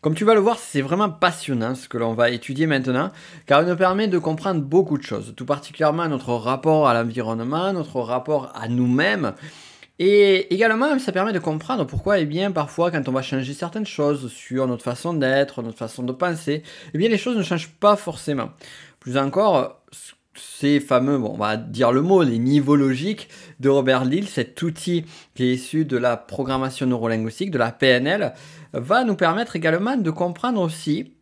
Comme tu vas le voir, c'est vraiment passionnant ce que l'on va étudier maintenant, car il nous permet de comprendre beaucoup de choses, tout particulièrement notre rapport à l'environnement, notre rapport à nous-mêmes, et également ça permet de comprendre pourquoi, eh bien, parfois quand on va changer certaines choses sur notre façon d'être, notre façon de penser, eh bien les choses ne changent pas forcément. Plus encore, ces fameux, bon, on va dire le mot, les niveaux logiques de Robert Lill, cet outil qui est issu de la programmation neurolinguistique, de la PNL, va nous permettre également de comprendre aussi,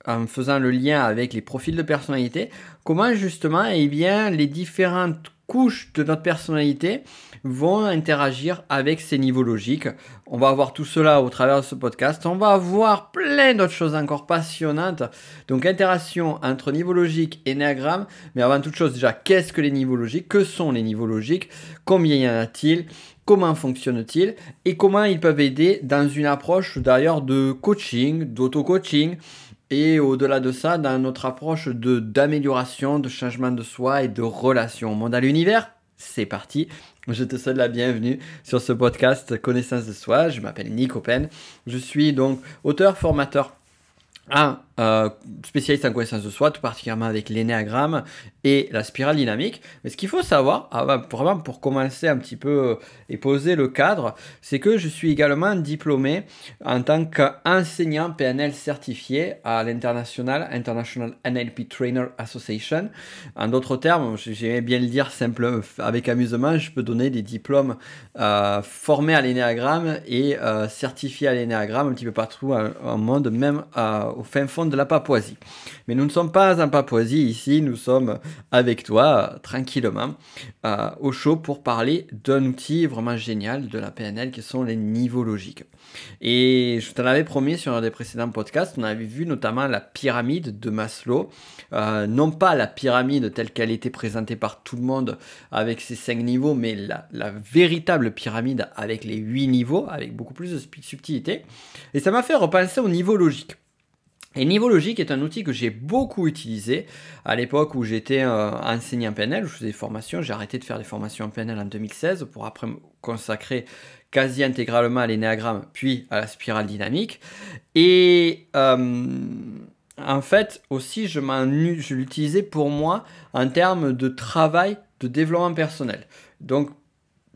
en faisant le lien avec les profils de personnalité, comment justement, eh bien, les différentes couches de notre personnalité vont interagir avec ces niveaux logiques. On va voir tout cela au travers de ce podcast. On va voir plein d'autres choses encore passionnantes. Donc, interaction entre niveau logique et énéagramme. Mais avant toute chose, déjà, qu'est-ce que les niveaux logiques? Que sont les niveaux logiques? Combien y en a-t-il? Comment fonctionnent-ils? Et comment ils peuvent aider dans une approche d'ailleurs de coaching, d'auto-coaching? Et au-delà de ça, dans notre approche d'amélioration, de changement de soi et de relation au monde, à l'univers, c'est parti. Je te souhaite la bienvenue sur ce podcast Connaissance de soi. Je m'appelle Nick Open. Je suis donc auteur, formateur, spécialiste en connaissance de soi, tout particulièrement avec l'énéagramme et la spirale dynamique. Mais ce qu'il faut savoir, vraiment pour commencer un petit peu et poser le cadre, c'est que je suis également diplômé en tant qu'enseignant PNL certifié à l'International NLP Trainer Association. En d'autres termes, j'aimais bien le dire simple, avec amusement, je peux donner des diplômes formés à l'énéagramme et certifiés à l'énéagramme un petit peu partout en monde, même au fin fond de la Papouasie. Mais nous ne sommes pas en Papouasie ici, nous sommes avec toi, tranquillement, au chaud pour parler d'un outil vraiment génial de la PNL qui sont les niveaux logiques. Et je t'en avais promis sur un des précédents podcasts, on avait vu notamment la pyramide de Maslow, non pas la pyramide telle qu'elle était présentée par tout le monde avec ses 5 niveaux, mais la véritable pyramide avec les 8 niveaux, avec beaucoup plus de subtilité. Et ça m'a fait repenser au niveau logique. Et niveau logique est un outil que j'ai beaucoup utilisé à l'époque où j'étais enseignant PNL, où je faisais des formations. J'ai arrêté de faire des formations en PNL en 2016 pour après me consacrer quasi intégralement à l'énéagramme, puis à la spirale dynamique. Et en fait, aussi, je l'utilisais pour moi en termes de travail, de développement personnel. Donc,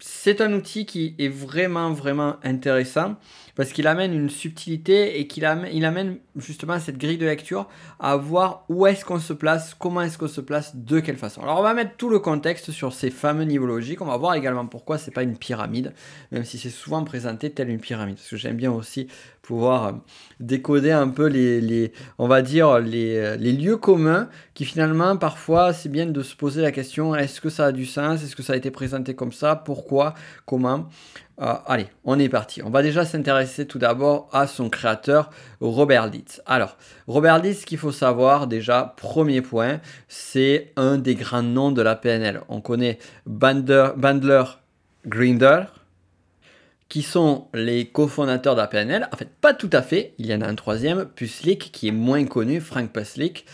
c'est un outil qui est vraiment, vraiment intéressant parce qu'il amène une subtilité et il amène justement cette grille de lecture à voir où est-ce qu'on se place, comment est-ce qu'on se place, de quelle façon. Alors on va mettre tout le contexte sur ces fameux niveaux logiques. On va voir également pourquoi c'est pas une pyramide, même si c'est souvent présenté tel une pyramide. Parce que j'aime bien aussi pouvoir décoder un peu on va dire les lieux communs qui finalement parfois c'est bien de se poser la question, est-ce que ça a du sens, est-ce que ça a été présenté comme ça, pourquoi, comment. Allez, on est parti. On va déjà s'intéresser tout d'abord à son créateur, Robert Litz. Alors, Robert Litz, ce qu'il faut savoir déjà, premier point, c'est un des grands noms de la PNL. On connaît Bandler, Grinder, qui sont les cofondateurs de la PNL. En fait, pas tout à fait. Il y en a un troisième, Puslik, qui est moins connu, Frank Puslik.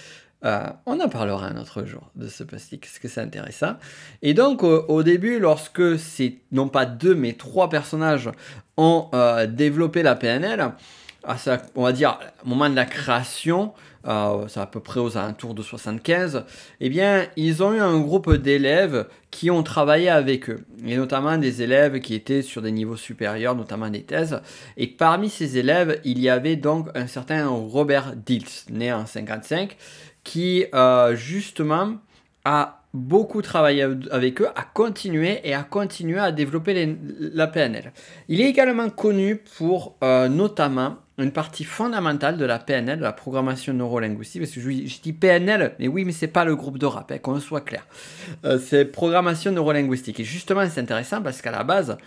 On en parlera un autre jour de ce Puslik, parce que c'est intéressant. Et donc, au début, lorsque c'est non pas 2, mais 3 personnages ont développé la PNL, on va dire, au moment de la création, c'est à peu près aux alentours de 75, eh bien, ils ont eu un groupe d'élèves qui ont travaillé avec eux, et notamment des élèves qui étaient sur des niveaux supérieurs, notamment des thèses. Et parmi ces élèves, il y avait donc un certain Robert Dilts, né en 55, qui justement a beaucoup travaillé avec eux, a continué à développer la PNL. Il est également connu pour notamment une partie fondamentale de la PNL, de la programmation neurolinguistique, parce que je dis PNL, mais oui, mais c'est pas le groupe de rap, hein, qu'on soit clair. C'est programmation neurolinguistique. Et justement, c'est intéressant parce qu'à la base,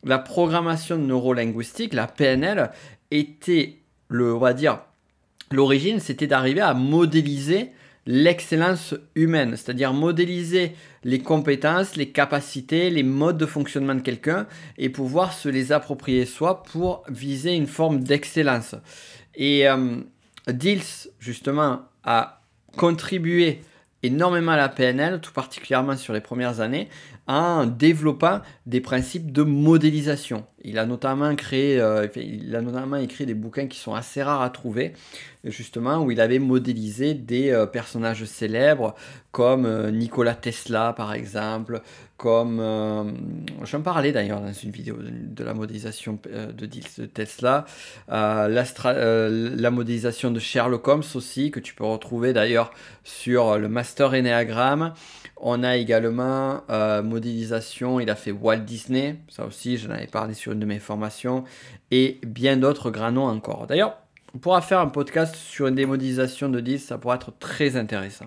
la programmation neurolinguistique, la PNL, était, on va dire, l'origine, c'était d'arriver à modéliser l'excellence humaine, c'est-à-dire modéliser les compétences, les capacités, les modes de fonctionnement de quelqu'un et pouvoir se les approprier soi pour viser une forme d'excellence. Et Dilts, justement, a contribué énormément à la PNL, tout particulièrement sur les premières années, en développant des principes de modélisation. Il a notamment écrit des bouquins qui sont assez rares à trouver, justement, où il avait modélisé des personnages célèbres comme Nikola Tesla, par exemple, comme... j'en parlais d'ailleurs dans une vidéo de la modélisation de Tesla, la modélisation de Sherlock Holmes aussi, que tu peux retrouver d'ailleurs sur le Master Enneagram. On a également modélisation, il a fait Walt Disney, ça aussi j'en avais parlé sur une de mes formations, et bien d'autres grands noms encore. D'ailleurs, on pourra faire un podcast sur une démodélisation de 10, ça pourrait être très intéressant.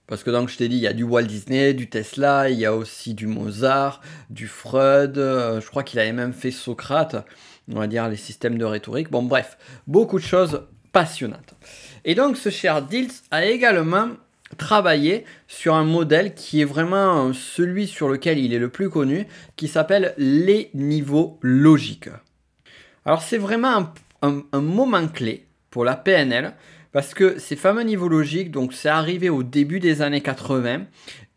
Parce que donc je t'ai dit, il y a du Walt Disney, du Tesla, il y a aussi du Mozart, du Freud, je crois qu'il avait même fait Socrate, on va dire les systèmes de rhétorique. Bon bref, beaucoup de choses passionnantes. Et donc ce cher Diels a également travailler sur un modèle qui est vraiment celui sur lequel il est le plus connu, qui s'appelle les niveaux logiques. Alors c'est vraiment un moment clé pour la PNL, parce que ces fameux niveaux logiques, donc c'est arrivé au début des années 80,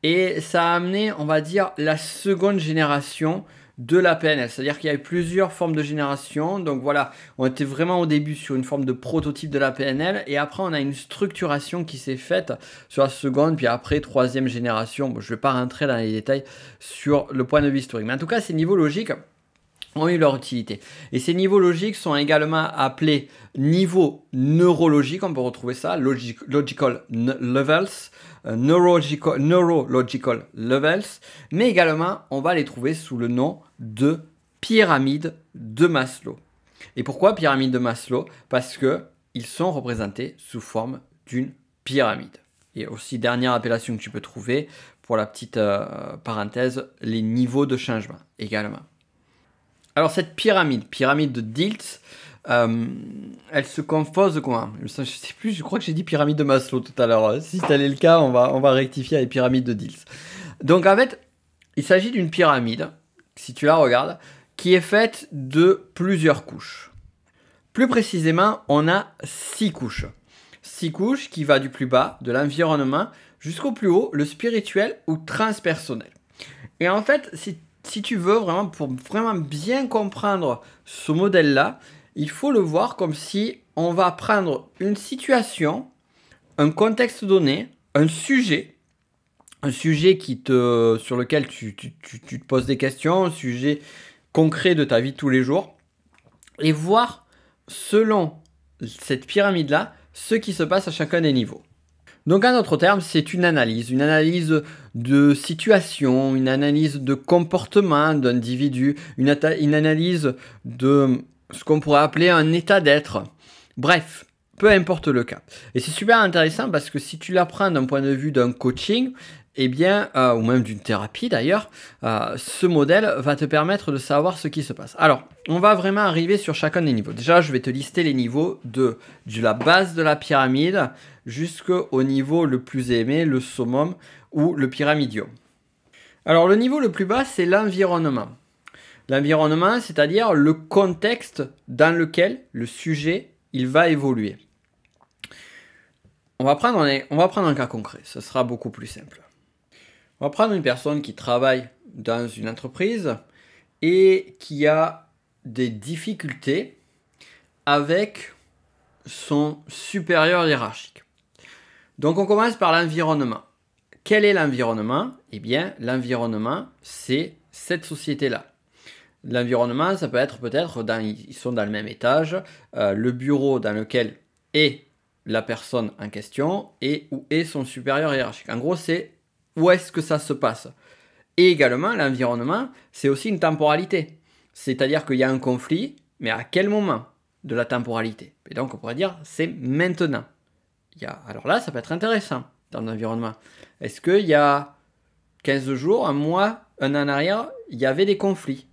et ça a amené, on va dire, la seconde génération de la PNL. C'est-à-dire qu'il y a eu plusieurs formes de génération. Donc voilà, on était vraiment au début sur une forme de prototype de la PNL. Et après, on a une structuration qui s'est faite sur la seconde, puis après, troisième génération. Bon, je ne vais pas rentrer dans les détails sur le point de vue historique. Mais en tout cas, ces niveaux logiques ont eu leur utilité. Et ces niveaux logiques sont également appelés niveaux neurologiques, on peut retrouver ça, logical levels, neurological levels, mais également on va les trouver sous le nom de pyramide de Maslow. Et pourquoi pyramide de Maslow? Parce qu'ils sont représentés sous forme d'une pyramide. Et aussi, dernière appellation que tu peux trouver, pour la petite parenthèse, les niveaux de changement également. Alors cette pyramide de Diels, elle se compose de quoi? Je sais plus, je crois que j'ai dit pyramide de Maslow tout à l'heure. Si tel est le cas, on va rectifier avec pyramide de Diels. Donc en fait, il s'agit d'une pyramide, si tu la regardes, qui est faite de plusieurs couches. Plus précisément, on a 6 couches. 6 couches qui va du plus bas, de l'environnement, jusqu'au plus haut, le spirituel ou transpersonnel. Et en fait, si tu veux vraiment, pour vraiment bien comprendre ce modèle-là, il faut le voir comme si on va prendre une situation, un contexte donné, un sujet sur lequel tu te poses des questions, un sujet concret de ta vie de tous les jours, et voir selon cette pyramide-là ce qui se passe à chacun des niveaux. Donc en d'autres termes, c'est une analyse de situation, une analyse de comportement d'individu, une analyse de ce qu'on pourrait appeler un état d'être. Bref, peu importe le cas. Et c'est super intéressant parce que si tu l'apprends d'un point de vue d'un coaching, eh bien, ou même d'une thérapie d'ailleurs, ce modèle va te permettre de savoir ce qui se passe. Alors, on va vraiment arriver sur chacun des niveaux. Déjà, je vais te lister les niveaux de la base de la pyramide jusqu'au niveau le plus aimé, le summum ou le pyramidium. Alors, le niveau le plus bas, c'est l'environnement. L'environnement, c'est-à-dire le contexte dans lequel le sujet il va évoluer. On va prendre un cas concret, ce sera beaucoup plus simple. On va prendre une personne qui travaille dans une entreprise et qui a des difficultés avec son supérieur hiérarchique. Donc on commence par l'environnement. Quel est l'environnement? Eh bien, l'environnement, c'est cette société-là. L'environnement, ça peut être ils sont dans le même étage, le bureau dans lequel est la personne en question et où est son supérieur hiérarchique. En gros, c'est où est-ce que ça se passe. Et également, l'environnement, c'est aussi une temporalité. C'est-à-dire qu'il y a un conflit, mais à quel moment de la temporalité? Et donc, on pourrait dire, c'est maintenant. Alors là, ça peut être intéressant dans l'environnement. Est-ce qu'il y a 15 jours, un mois, un an en arrière, il y avait des conflits?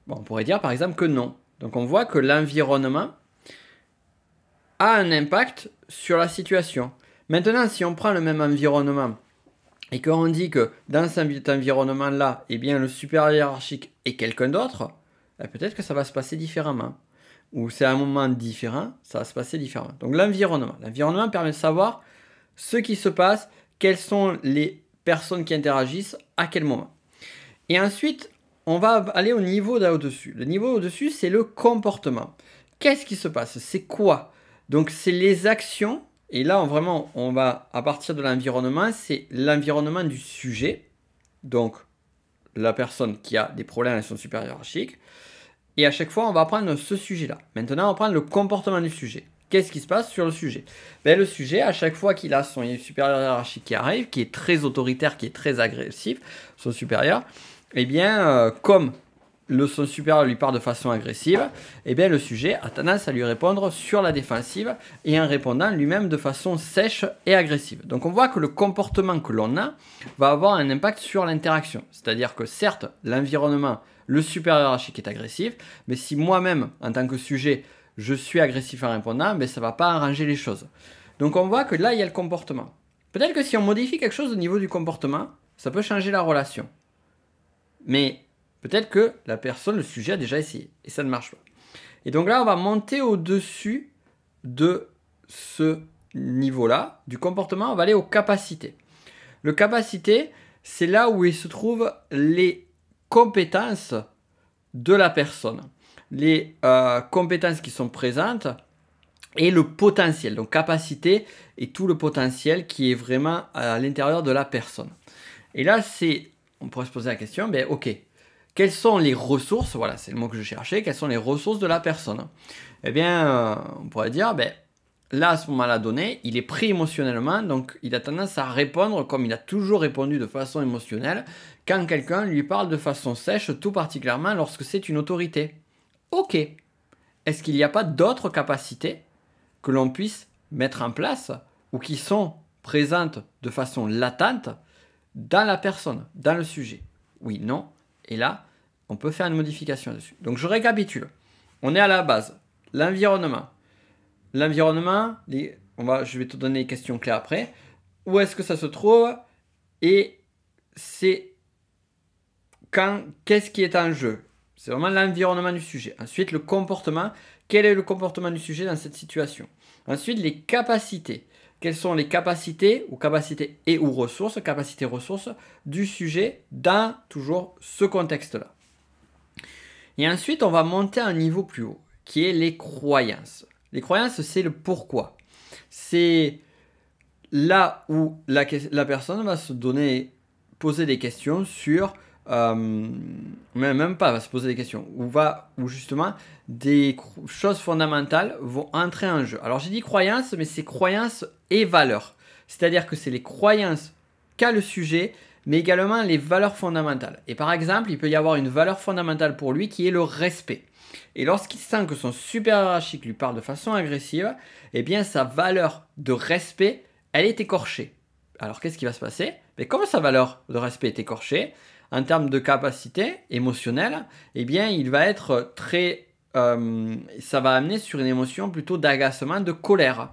Bon, on pourrait dire par exemple que non. Donc on voit que l'environnement a un impact sur la situation. Maintenant, si on prend le même environnement et qu'on dit que dans cet environnement-là, eh bien, le supérieur hiérarchique est quelqu'un d'autre, peut-être que ça va se passer différemment. Ou c'est un moment différent, ça va se passer différemment. Donc l'environnement. L'environnement permet de savoir ce qui se passe, quelles sont les personnes qui interagissent, à quel moment. Et ensuite, on va aller au niveau d'au-dessus. Le niveau au-dessus, c'est le comportement. Qu'est-ce qui se passe? C'est quoi? Donc, c'est les actions. Et là, vraiment, on va, à partir de l'environnement, c'est l'environnement du sujet. Donc, la personne qui a des problèmes avec son supérieur hiérarchique. Et à chaque fois, on va prendre ce sujet-là. Maintenant, on va prendre le comportement du sujet. Qu'est-ce qui se passe sur le sujet? Ben, le sujet, à chaque fois qu'il a son supérieur hiérarchique qui arrive, qui est très autoritaire, qui est très agressif, son supérieur, eh bien, comme son supérieur lui parle de façon agressive, eh bien, le sujet a tendance à lui répondre sur la défensive et en répondant lui-même de façon sèche et agressive. Donc on voit que le comportement que l'on a va avoir un impact sur l'interaction. C'est-à-dire que certes, l'environnement, le supérieur hiérarchique est agressif, mais si moi-même, en tant que sujet, je suis agressif en répondant, ben, ça ne va pas arranger les choses. Donc on voit que là, il y a le comportement. Peut-être que si on modifie quelque chose au niveau du comportement, ça peut changer la relation. Mais peut-être que la personne, le sujet a déjà essayé et ça ne marche pas. Et donc là, on va monter au-dessus de ce niveau-là, du comportement, on va aller aux capacités. Le capacité, c'est là où il se trouvent les compétences de la personne. Les compétences qui sont présentes et le potentiel. Donc capacité et tout le potentiel qui est vraiment à l'intérieur de la personne. Et là, on pourrait se poser la question, ben ok, quelles sont les ressources, voilà, c'est le mot que je cherchais, quelles sont les ressources de la personne? Eh bien, on pourrait dire, ben, là, à ce moment-là donné, il est pris émotionnellement, donc il a tendance à répondre comme il a toujours répondu de façon émotionnelle quand quelqu'un lui parle de façon sèche, tout particulièrement lorsque c'est une autorité. Ok, est-ce qu'il n'y a pas d'autres capacités que l'on puisse mettre en place ou qui sont présentes de façon latente dans la personne, dans le sujet? Oui, non. Et là, on peut faire une modification dessus. Donc je récapitule. On est à la base. L'environnement. L'environnement, je vais te donner les questions clés après. Où est-ce que ça se trouve? Et c'est qu'est-ce qui est en jeu? C'est vraiment l'environnement du sujet. Ensuite, le comportement. Quel est le comportement du sujet dans cette situation? Ensuite, les capacités. Quelles sont les capacités ou ressources, capacités-ressources du sujet dans toujours ce contexte-là. Et ensuite, on va monter à un niveau plus haut, qui est les croyances. Les croyances, c'est le pourquoi. C'est là où la personne va se poser des questions sur même pas va se poser des questions, où justement des choses fondamentales vont entrer en jeu. Alors j'ai dit croyances, mais c'est croyances et valeurs. C'est-à-dire que c'est les croyances qu'a le sujet, mais également les valeurs fondamentales. Et par exemple, il peut y avoir une valeur fondamentale pour lui qui est le respect. Et lorsqu'il sent que son supérieur hiérarchique lui parle de façon agressive, eh bien sa valeur de respect, elle est écorchée. Alors qu'est-ce qui va se passer? Mais comme sa valeur de respect est écorchée, en termes de capacité émotionnelle, eh bien, il va être très... ça va amener sur une émotion plutôt d'agacement, de colère.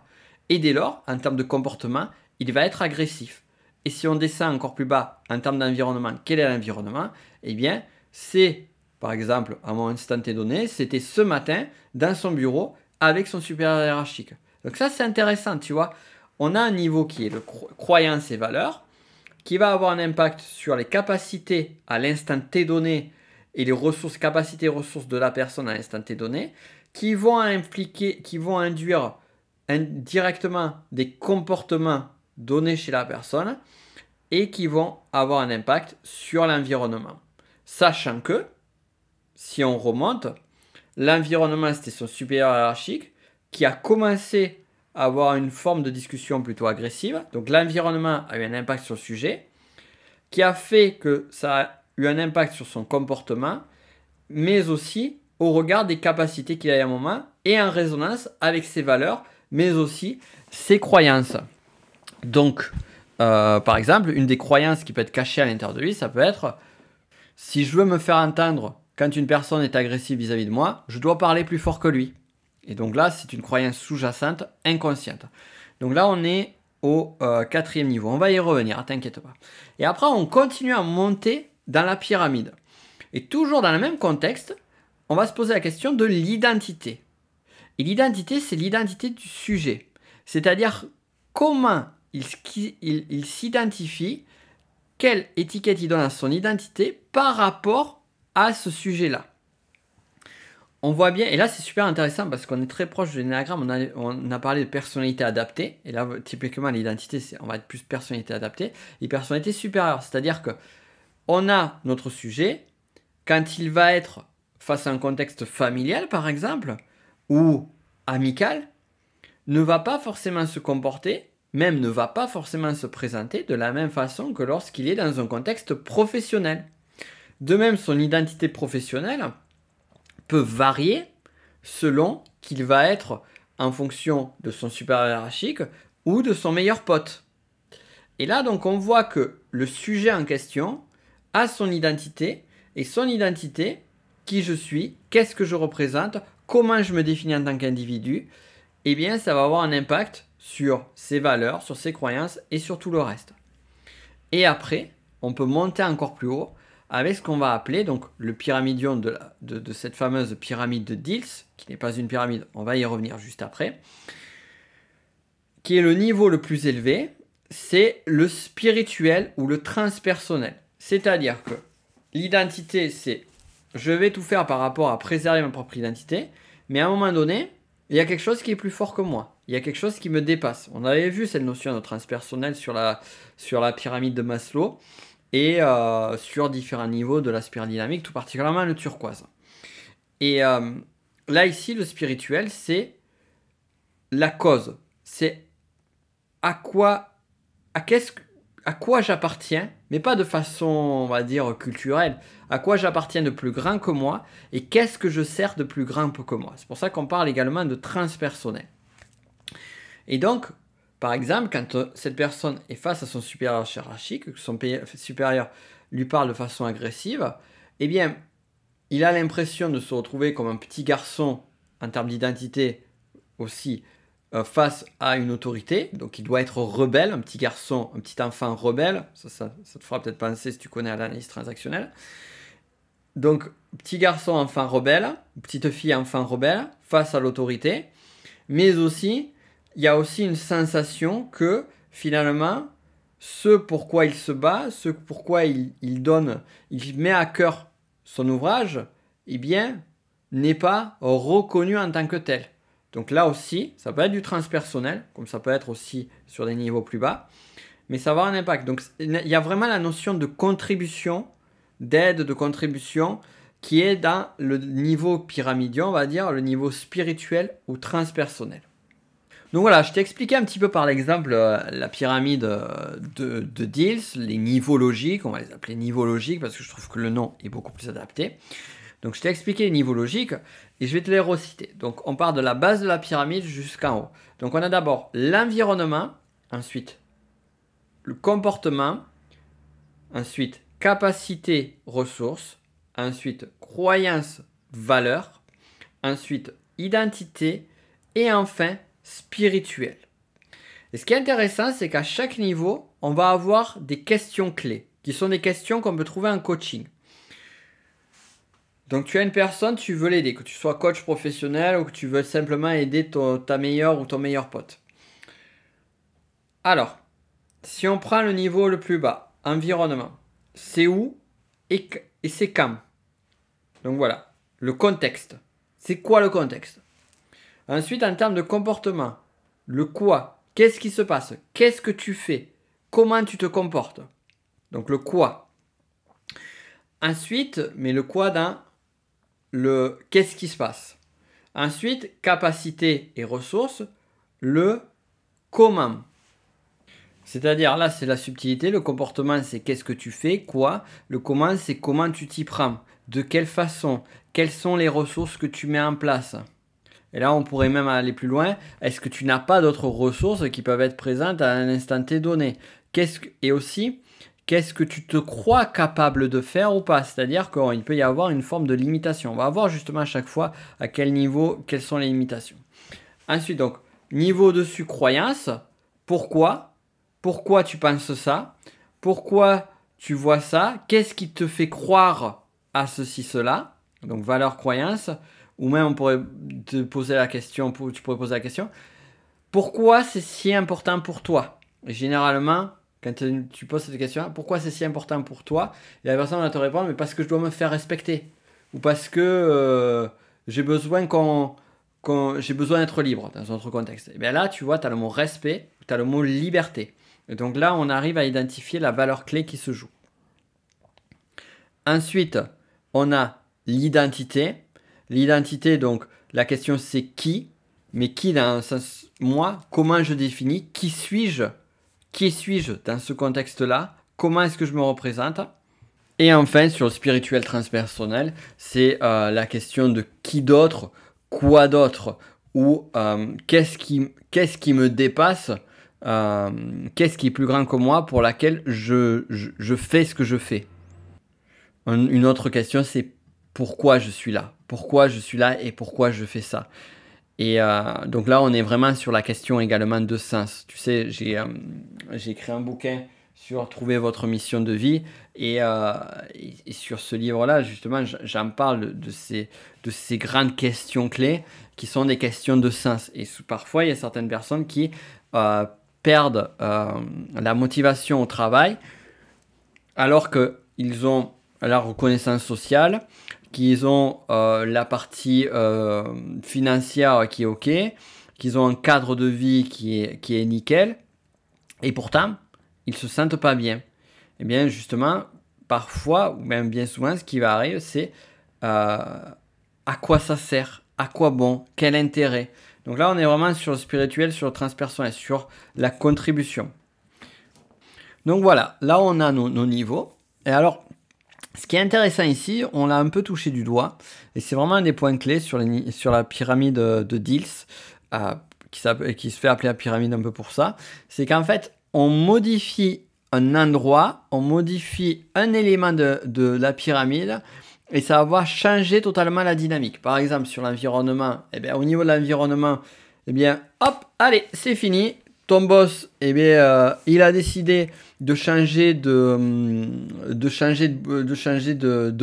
Et dès lors, en termes de comportement, il va être agressif. Et si on descend encore plus bas en termes d'environnement, quel est l'environnement? Eh bien, c'est, par exemple, à mon instant T donné, c'était ce matin dans son bureau avec son supérieur hiérarchique. Donc ça, c'est intéressant, tu vois. On a un niveau qui est le croyance et valeurs, qui va avoir un impact sur les capacités à l'instant T donné et les ressources, capacités et ressources de la personne à l'instant T donné, qui vont induire indirectement des comportements donnés chez la personne et qui vont avoir un impact sur l'environnement. Sachant que, si on remonte, l'environnement c'était son supérieur hiérarchique qui a commencé avoir une forme de discussion plutôt agressive. Donc l'environnement a eu un impact sur le sujet, qui a fait que ça a eu un impact sur son comportement, mais aussi au regard des capacités qu'il a à un moment, et en résonance avec ses valeurs, mais aussi ses croyances. Donc, par exemple, une des croyances qui peut être cachée à l'intérieur de lui, ça peut être, si je veux me faire entendre quand une personne est agressive vis-à-vis de moi, je dois parler plus fort que lui. Et donc là, c'est une croyance sous-jacente, inconsciente. Donc là, on est au quatrième niveau. On va y revenir, t'inquiète pas. Et après, on continue à monter dans la pyramide. Et toujours dans le même contexte, on va se poser la question de l'identité. Et l'identité, c'est l'identité du sujet. C'est-à-dire comment il s'identifie, quelle étiquette il donne à son identité par rapport à ce sujet-là. On voit bien, et là c'est super intéressant parce qu'on est très proche de l'énéagramme, on a parlé de personnalité adaptée, et là typiquement l'identité, on va être plus personnalité adaptée, et personnalité supérieure, c'est-à-dire que on a notre sujet, quand il va être face à un contexte familial par exemple, ou amical, ne va pas forcément se comporter, même ne va pas forcément se présenter de la même façon que lorsqu'il est dans un contexte professionnel. De même, son identité professionnelle peut varier selon qu'il va être en fonction de son supérieur hiérarchique ou de son meilleur pote. Et là, donc, on voit que le sujet en question a son identité, et son identité, qui je suis, qu'est-ce que je représente, comment je me définis en tant qu'individu, eh bien, ça va avoir un impact sur ses valeurs, sur ses croyances et sur tout le reste. Et après, on peut monter encore plus haut avec ce qu'on va appeler donc le pyramidion de cette fameuse pyramide de Diels, qui n'est pas une pyramide, on va y revenir juste après, qui est le niveau le plus élevé, c'est le spirituel ou le transpersonnel. C'est-à-dire que l'identité, c'est je vais tout faire par rapport à préserver ma propre identité, mais à un moment donné, il y a quelque chose qui est plus fort que moi. Il y a quelque chose qui me dépasse. On avait vu cette notion de transpersonnel sur la pyramide de Maslow et sur différents niveaux de la spirale dynamique, tout particulièrement le turquoise. Et là, ici, le spirituel, c'est la cause. C'est à quoi j'appartiens, mais pas de façon, on va dire, culturelle. À quoi j'appartiens de plus grand que moi et qu'est-ce que je sers de plus grand que moi. C'est pour ça qu'on parle également de transpersonnel. Et donc, par exemple, quand cette personne est face à son supérieur hiérarchique, que son supérieur lui parle de façon agressive, eh bien, il a l'impression de se retrouver comme un petit garçon en termes d'identité aussi face à une autorité. Donc, il doit être rebelle, un petit garçon, un petit enfant rebelle. Ça te fera peut-être penser si tu connais l'analyse transactionnelle. Donc, petit garçon, enfant rebelle, petite fille, enfant rebelle face à l'autorité. Mais aussi, il y a aussi une sensation que finalement, ce pourquoi il se bat, ce pourquoi il met à cœur son ouvrage, eh bien, n'est pas reconnu en tant que tel. Donc là aussi, ça peut être du transpersonnel, comme ça peut être aussi sur des niveaux plus bas, mais ça va avoir un impact. Donc il y a vraiment la notion de contribution, d'aide, de contribution, qui est dans le niveau pyramidien, on va dire, le niveau spirituel ou transpersonnel. Donc voilà, je t'ai expliqué un petit peu par l'exemple la pyramide de Diels, les niveaux logiques, on va les appeler niveaux logiques parce que je trouve que le nom est beaucoup plus adapté. Donc je t'ai expliqué les niveaux logiques et je vais te les reciter. Donc on part de la base de la pyramide jusqu'en haut. Donc on a d'abord l'environnement, ensuite le comportement, ensuite capacité, ressources, ensuite croyance, valeur, ensuite identité et enfin spirituel. Et ce qui est intéressant, c'est qu'à chaque niveau, on va avoir des questions clés, qui sont des questions qu'on peut trouver en coaching. Donc tu as une personne, tu veux l'aider, que tu sois coach professionnel ou que tu veux simplement aider ta meilleure ou ton meilleur pote. Alors, si on prend le niveau le plus bas, environnement, c'est où et c'est quand. Donc voilà, le contexte. C'est quoi le contexte? Ensuite, en termes de comportement, le quoi, qu'est-ce qui se passe? Qu'est-ce que tu fais? Comment tu te comportes? Donc le quoi. Ensuite, mais le quoi dans le qu'est-ce qui se passe? Ensuite, capacité et ressources, le comment. C'est-à-dire là, c'est la subtilité. Le comportement, c'est qu'est-ce que tu fais, quoi. Le comment, c'est comment tu t'y prends. De quelle façon? Quelles sont les ressources que tu mets en place? Et là, on pourrait même aller plus loin. Est-ce que tu n'as pas d'autres ressources qui peuvent être présentes à un instant T donné? Et aussi, qu'est-ce que tu te crois capable de faire ou pas? C'est-à-dire qu'il peut y avoir une forme de limitation. On va voir justement à chaque fois à quel niveau, quelles sont les limitations. Ensuite, donc, niveau dessus, croyance. Pourquoi? Pourquoi tu penses ça? Pourquoi tu vois ça? Qu'est-ce qui te fait croire à ceci, cela? Donc, valeur, croyance. Ou même on pourrait te poser la question, tu pourrais poser la question, pourquoi c'est si important pour toi? Et généralement, Quand tu poses cette question, pourquoi c'est si important pour toi? Et la personne va te répondre, mais parce que je dois me faire respecter. Ou parce que j'ai besoin j'ai besoin d'être libre dans un autre contexte. Et bien là, tu vois, tu as le mot respect, tu as le mot liberté. Et donc là, on arrive à identifier la valeur clé qui se joue. Ensuite, on a l'identité. L'identité, donc, la question c'est qui, mais qui dans un sens moi, comment je définis, qui suis-je dans ce contexte-là, comment est-ce que je me représente. Et enfin, sur le spirituel transpersonnel, c'est la question de qui d'autre, quoi d'autre, ou qu'est-ce qui me dépasse, qu'est-ce qui est plus grand que moi pour laquelle je fais ce que je fais. Une autre question, c'est pourquoi je suis là. Pourquoi je suis là et pourquoi je fais ça. Et donc là, on est vraiment sur la question également de sens. Tu sais, j'ai écrit un bouquin sur trouver votre mission de vie. Et sur ce livre-là, justement, j'en parle de ces grandes questions clés qui sont des questions de sens. Et parfois, il y a certaines personnes qui perdent la motivation au travail alors qu'ils ont la reconnaissance sociale, qu'ils ont la partie financière qui est OK, qu'ils ont un cadre de vie qui est nickel, et pourtant, ils ne se sentent pas bien. Eh bien, justement, parfois, ou même bien souvent, ce qui va arriver, c'est à quoi ça sert, à quoi bon, quel intérêt. Donc là, on est vraiment sur le spirituel, sur le transpersonnel, sur la contribution. Donc voilà, là, on a nos niveaux. Et alors, ce qui est intéressant ici, on l'a un peu touché du doigt, et c'est vraiment un des points clés sur la pyramide de Diels, qui se fait appeler la pyramide un peu pour ça, c'est qu'en fait, on modifie un endroit, on modifie un élément de la pyramide, et ça va changer totalement la dynamique. Par exemple, sur l'environnement, eh bien, au niveau de l'environnement, eh bien, hop, allez, c'est fini. Ton boss, eh bien, il a décidé de changer de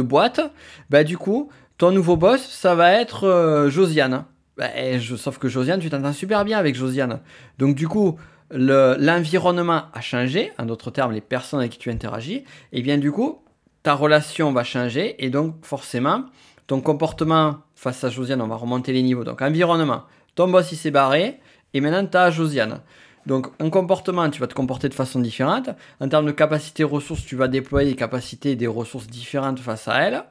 boîte. Bah, du coup, ton nouveau boss, ça va être Josiane. Bah, sauf que Josiane, tu t'entends super bien avec Josiane. Donc du coup, l'environnement a changé. En d'autres termes, les personnes avec qui tu interagis. Et bien du coup, ta relation va changer. Et donc forcément, ton comportement face à Josiane, on va remonter les niveaux. Donc environnement, ton boss il s'est barré. Et maintenant, tu as Josiane. Donc, un comportement, tu vas te comporter de façon différente. En termes de capacité ressources, tu vas déployer des capacités et des ressources différentes face à elle.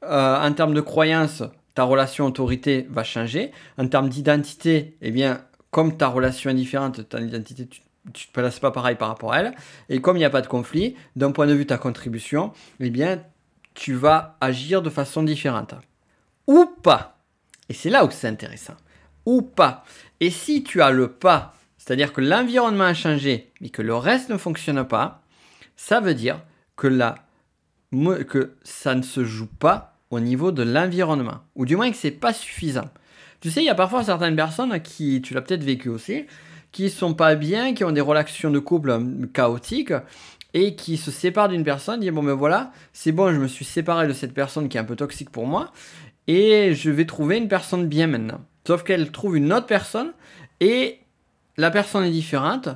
En termes de croyances, ta relation autorité va changer. En termes d'identité, eh bien, comme ta relation est différente, ton identité, tu ne te places pas pareil par rapport à elle. Et comme il n'y a pas de conflit, d'un point de vue de ta contribution, eh bien, tu vas agir de façon différente. Ou pas. Et c'est là où c'est intéressant. Ou pas. Et si tu as le pas, c'est-à-dire que l'environnement a changé, mais que le reste ne fonctionne pas, ça veut dire que ça ne se joue pas au niveau de l'environnement. Ou du moins que ce n'est pas suffisant. Tu sais, il y a parfois certaines personnes qui, tu l'as peut-être vécu aussi, qui ne sont pas bien, qui ont des relations de couple chaotiques, et qui se séparent d'une personne, disent bon ben voilà, c'est bon, je me suis séparé de cette personne qui est un peu toxique pour moi, et je vais trouver une personne bien maintenant. Sauf qu'elle trouve une autre personne, et la personne est différente,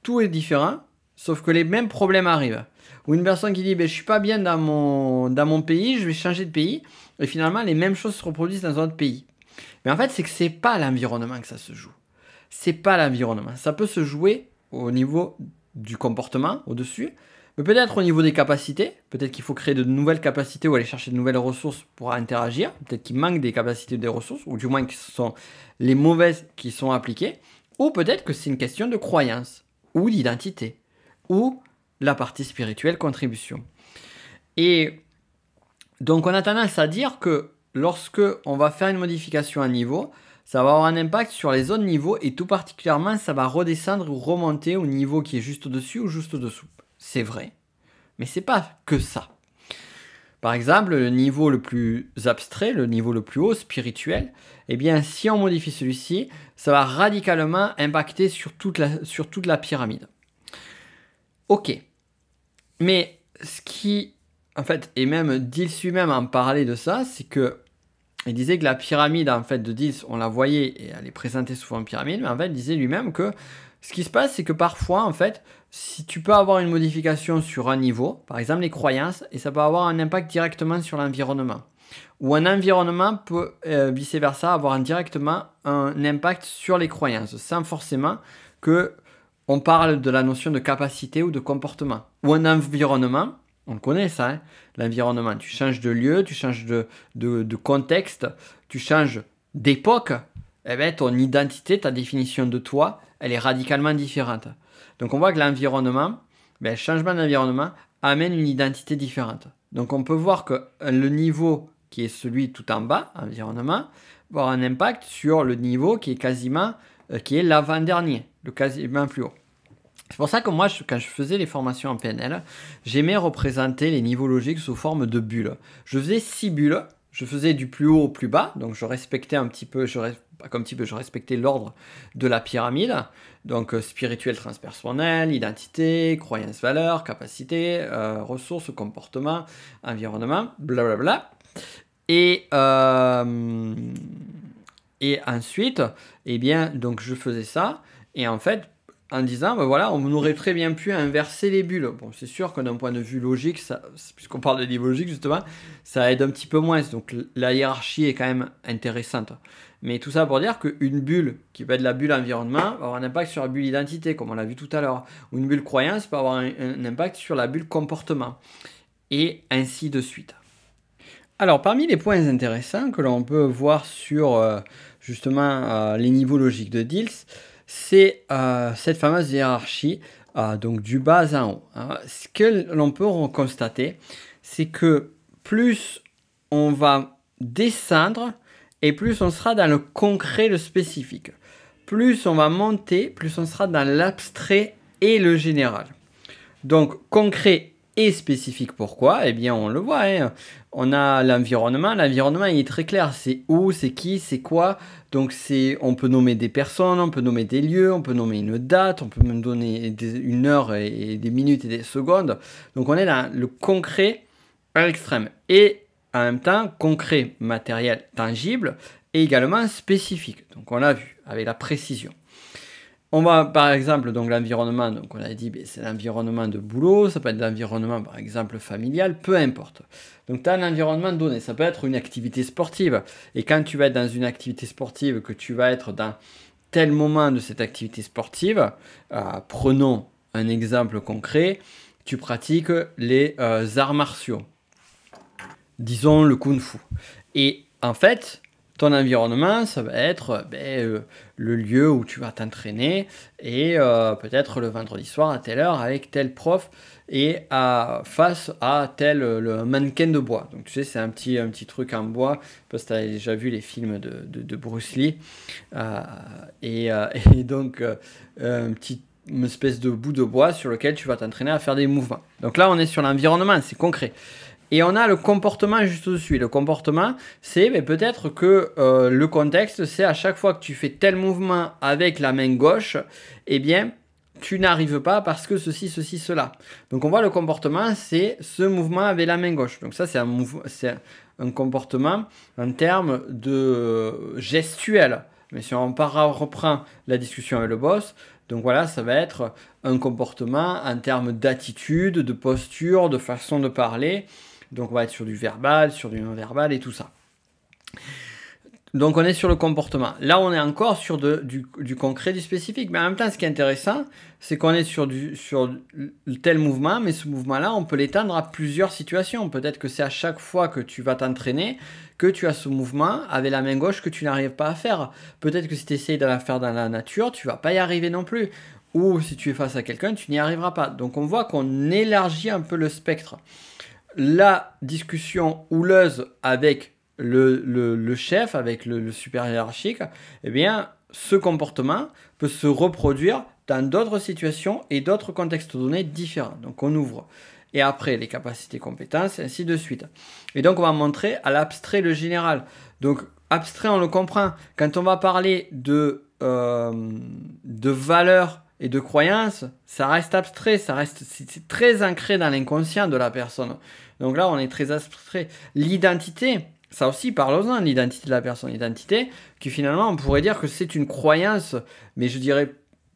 tout est différent, sauf que les mêmes problèmes arrivent. Ou une personne qui dit ben, je suis pas bien dans mon pays, je vais changer de pays, et finalement les mêmes choses se reproduisent dans un autre pays. Mais en fait, c'est que c'est pas l'environnement que ça se joue. C'est pas l'environnement. Ça peut se jouer au niveau du comportement, au-dessus, mais peut-être au niveau des capacités. Peut-être qu'il faut créer de nouvelles capacités ou aller chercher de nouvelles ressources pour interagir. Peut-être qu'il manque des capacités ou des ressources, ou du moins que ce sont les mauvaises qui sont appliquées. Ou peut-être que c'est une question de croyance, ou d'identité, ou la partie spirituelle contribution. Et donc on a tendance à dire que lorsque on va faire une modification à niveau, ça va avoir un impact sur les autres niveaux et tout particulièrement ça va redescendre ou remonter au niveau qui est juste au-dessus ou juste au-dessous. C'est vrai, mais c'est pas que ça. Par exemple, le niveau le plus abstrait, le niveau le plus haut, spirituel, eh bien si on modifie celui-ci, ça va radicalement impacter sur toute la pyramide. Ok, mais ce qui, en fait, et même Diels lui-même en parlait de ça, c'est que il disait que la pyramide en fait de Diels, on la voyait et elle est présentée souvent en pyramide, mais en fait il disait lui-même que ce qui se passe, c'est que parfois en fait, si tu peux avoir une modification sur un niveau, par exemple les croyances, et ça peut avoir un impact directement sur l'environnement. Ou un environnement peut vice-versa avoir directement un impact sur les croyances, sans forcément que on parle de la notion de capacité ou de comportement. Ou un environnement, on connaît ça, hein, l'environnement. Tu changes de lieu, tu changes de contexte, tu changes d'époque, eh bien, ton identité, ta définition de toi, elle est radicalement différente. Donc on voit que l'environnement, ben, le changement d'environnement amène une identité différente. Donc on peut voir que le niveau qui est celui tout en bas, environnement, va avoir un impact sur le niveau qui est quasiment, qui est l'avant-dernier, le quasiment plus haut. C'est pour ça que moi, quand je faisais les formations en PNL, j'aimais représenter les niveaux logiques sous forme de bulles. Je faisais 6 bulles, je faisais du plus haut au plus bas, donc je respectais un petit peu, je respectais l'ordre de la pyramide, donc spirituel, transpersonnel, identité, croyance, valeur, capacité, ressources, comportement, environnement, blablabla. Et ensuite, eh bien, donc je faisais ça, et en fait, en disant, ben voilà, on aurait très bien pu inverser les bulles. Bon, c'est sûr que d'un point de vue logique, puisqu'on parle de niveau logique justement, ça aide un petit peu moins. Donc la hiérarchie est quand même intéressante. Mais tout ça pour dire qu'une bulle, qui peut être la bulle environnement, va avoir un impact sur la bulle identité, comme on l'a vu tout à l'heure. Ou une bulle croyance peut avoir un impact sur la bulle comportement. Et ainsi de suite. Alors, parmi les points intéressants que l'on peut voir sur justement les niveaux logiques de Diels, c'est cette fameuse hiérarchie, donc du bas en haut. Hein. Ce que l'on peut constater, c'est que plus on va descendre et plus on sera dans le concret, le spécifique. Plus on va monter, plus on sera dans l'abstrait et le général. Donc, concret et spécifique, pourquoi? Eh bien, on le voit, hein. On a l'environnement. L'environnement, il est très clair. C'est où, c'est qui, c'est quoi. Donc, on peut nommer des personnes, on peut nommer des lieux, on peut nommer une date, on peut même donner une heure et des minutes et des secondes. Donc, on est dans le concret à l'extrême. Et en même temps, concret, matériel, tangible, et également spécifique. Donc, on l'a vu avec la précision. On va par exemple, donc l'environnement, donc on a dit c'est l'environnement de boulot, ça peut être l'environnement par exemple familial, peu importe. Donc tu as un environnement donné, ça peut être une activité sportive. Et quand tu vas être dans une activité sportive, que tu vas être dans tel moment de cette activité sportive, prenons un exemple concret, tu pratiques les arts martiaux, disons le kung-fu. Et en fait, ton environnement, ça va être le lieu où tu vas t'entraîner et peut-être le vendredi soir à telle heure avec tel prof et face à tel le mannequin de bois. Donc tu sais, c'est un petit truc en bois parce que tu as déjà vu les films de Bruce Lee. Et donc une espèce de bout de bois sur lequel tu vas t'entraîner à faire des mouvements. Donc là, on est sur l'environnement, c'est concret. Et on a le comportement juste au-dessus. Le comportement, c'est peut-être que le contexte, c'est à chaque fois que tu fais tel mouvement avec la main gauche, eh bien, tu n'arrives pas parce que ceci, cela. Donc on voit le comportement, c'est ce mouvement avec la main gauche. Donc ça, c'est un comportement en termes de gestuel. Mais si on reprend la discussion avec le boss, donc voilà, ça va être un comportement en termes d'attitude, de posture, de façon de parler. Donc on va être sur du verbal, sur du non-verbal et tout ça. Donc on est sur le comportement. Là on est encore sur du concret, du spécifique. Mais en même temps ce qui est intéressant, c'est qu'on est sur tel mouvement, mais ce mouvement-là on peut l'étendre à plusieurs situations. Peut-être que c'est à chaque fois que tu vas t'entraîner que tu as ce mouvement avec la main gauche que tu n'arrives pas à faire. Peut-être que si tu essayes de la faire dans la nature, tu ne vas pas y arriver non plus. Ou si tu es face à quelqu'un, tu n'y arriveras pas. Donc on voit qu'on élargit un peu le spectre. La discussion houleuse avec le chef, avec le supérieur hiérarchique, eh bien, ce comportement peut se reproduire dans d'autres situations et d'autres contextes donnés différents. Donc, on ouvre. Et après, les capacités, compétences, et ainsi de suite. Et donc, on va montrer à l'abstrait le général. Donc, abstrait, on le comprend. Quand on va parler de valeurs et de croyances, ça reste abstrait, c'est très ancré dans l'inconscient de la personne. Donc là, on est très abstrait. L'identité, Ça aussi, parlons-en, l'identité de la personne. L'identité, qui finalement, on pourrait dire que c'est une croyance, mais je dirais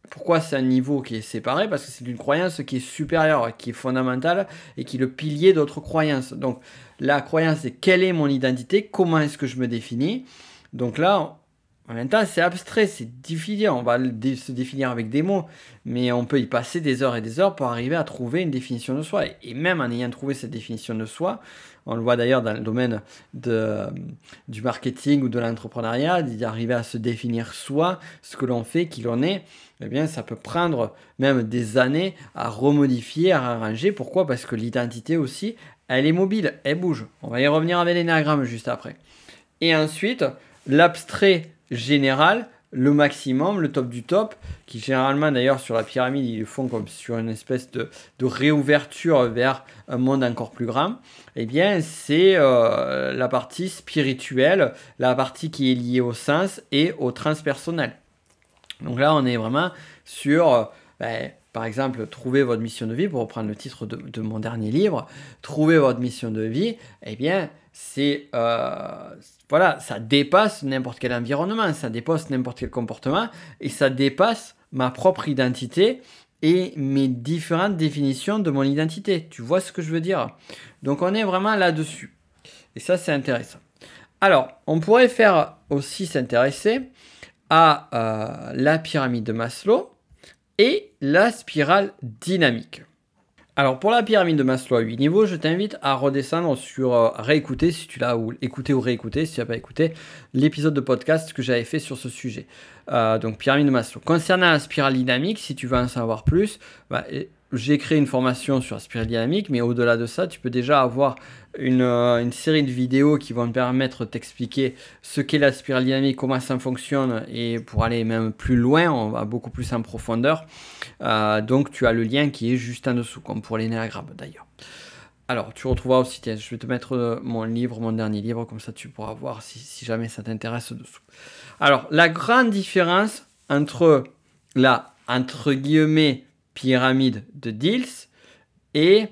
pourquoi c'est un niveau qui est séparé, parce que c'est une croyance qui est supérieure, qui est fondamentale et qui est le pilier d'autres croyances. Donc la croyance, c'est quelle est mon identité, comment est-ce que je me définis. Donc là, en même temps, c'est abstrait, c'est difficile, on va se définir avec des mots, mais on peut y passer des heures et des heures pour arriver à trouver une définition de soi. Et même en ayant trouvé cette définition de soi, on le voit d'ailleurs dans le domaine du marketing ou de l'entrepreneuriat, d'arriver à se définir soi, ce que l'on fait, qui l'on est, eh bien ça peut prendre même des années à remodifier, à arranger. Pourquoi? Parce que l'identité aussi, elle est mobile, elle bouge. On va y revenir avec l'énéagramme juste après. Et ensuite, l'abstrait général, le maximum, le top du top, qui généralement d'ailleurs sur la pyramide, ils le font comme sur une espèce de réouverture vers un monde encore plus grand, eh bien c'est la partie spirituelle, la partie qui est liée au sens et au transpersonnel. Donc là, on est vraiment sur, par exemple, trouver votre mission de vie, pour reprendre le titre de mon dernier livre, trouver votre mission de vie, eh bien, c'est, voilà, ça dépasse n'importe quel environnement, ça dépasse n'importe quel comportement, et ça dépasse ma propre identité et mes différentes définitions de mon identité. Tu vois ce que je veux dire? Donc, on est vraiment là-dessus. Et ça, c'est intéressant. Alors, on pourrait faire aussi s'intéresser à la pyramide de Maslow et la spirale dynamique. Alors pour la pyramide de Maslow à 8 niveaux, je t'invite à redescendre sur réécouter si tu l'as, ou écouter ou réécouter si tu n'as pas écouté l'épisode de podcast que j'avais fait sur ce sujet. Donc pyramide de Maslow. Concernant la spirale dynamique, si tu veux en savoir plus, j'ai créé une formation sur la spirale dynamique, mais au-delà de ça, tu peux déjà avoir une série de vidéos qui vont te permettre de t'expliquer ce qu'est la spirale dynamique, comment ça fonctionne, et pour aller même plus loin, on va beaucoup plus en profondeur. Donc tu as le lien qui est juste en dessous, comme pour l'énéagramme d'ailleurs. Alors tu retrouveras aussi, tiens, je vais te mettre mon dernier livre, comme ça tu pourras voir si jamais ça t'intéresse dessous. Alors la grande différence entre la, entre guillemets, pyramide de Diels et,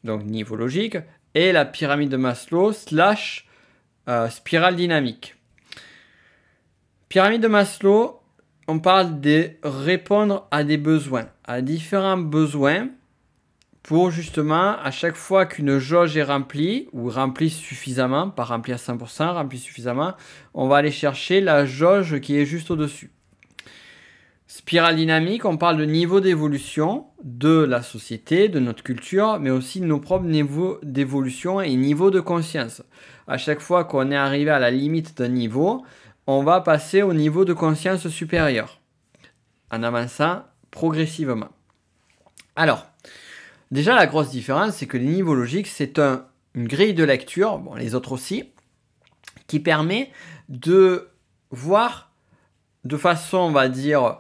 donc niveau logique, et la pyramide de Maslow / spirale dynamique. Pyramide de Maslow, on parle de répondre à des besoins, à différents besoins, pour justement, à chaque fois qu'une jauge est remplie, ou remplie suffisamment, pas remplie à 100%, remplie suffisamment, on va aller chercher la jauge qui est juste au-dessus. Spirale dynamique, on parle de niveau d'évolution de la société, de notre culture, mais aussi de nos propres niveaux d'évolution et niveau de conscience. À chaque fois qu'on est arrivé à la limite d'un niveau, on va passer au niveau de conscience supérieur, en avançant progressivement. Alors, déjà la grosse différence, c'est que les niveaux logiques, c'est une grille de lecture, bon les autres aussi, qui permet de voir de façon, on va dire,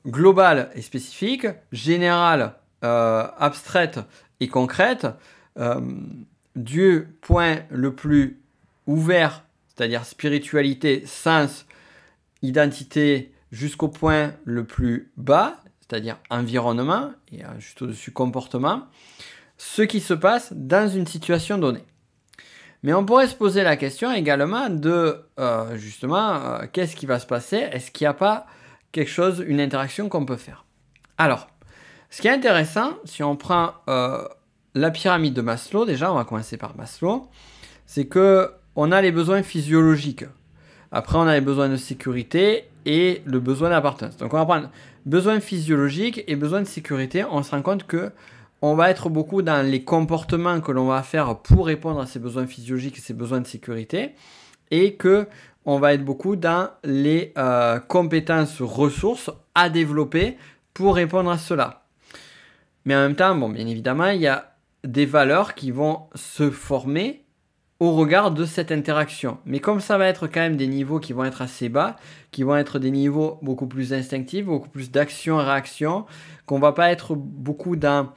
globale et spécifique, générale, abstraite et concrète, du point le plus ouvert, c'est-à-dire spiritualité, sens, identité, jusqu'au point le plus bas, c'est-à-dire environnement, et juste au-dessus comportement, ce qui se passe dans une situation donnée. Mais on pourrait se poser la question également de, justement, qu'est-ce qui va se passer? Est-ce qu'il n'y a pas quelque chose, une interaction qu'on peut faire? Alors, ce qui est intéressant, si on prend la pyramide de Maslow, déjà, on va commencer par Maslow, c'est que on a les besoins physiologiques. Après, on a les besoins de sécurité et le besoin d'appartenance. Donc, on va prendre besoins physiologiques et besoins de sécurité. On se rend compte que on va être beaucoup dans les comportements que l'on va faire pour répondre à ces besoins physiologiques et ces besoins de sécurité, et que on va être beaucoup dans les compétences, ressources à développer pour répondre à cela. Mais en même temps, bon, bien évidemment, il y a des valeurs qui vont se former au regard de cette interaction. Mais comme ça va être quand même des niveaux qui vont être assez bas, qui vont être des niveaux beaucoup plus instinctifs, beaucoup plus d'action-réaction, qu'on va pas être beaucoup dans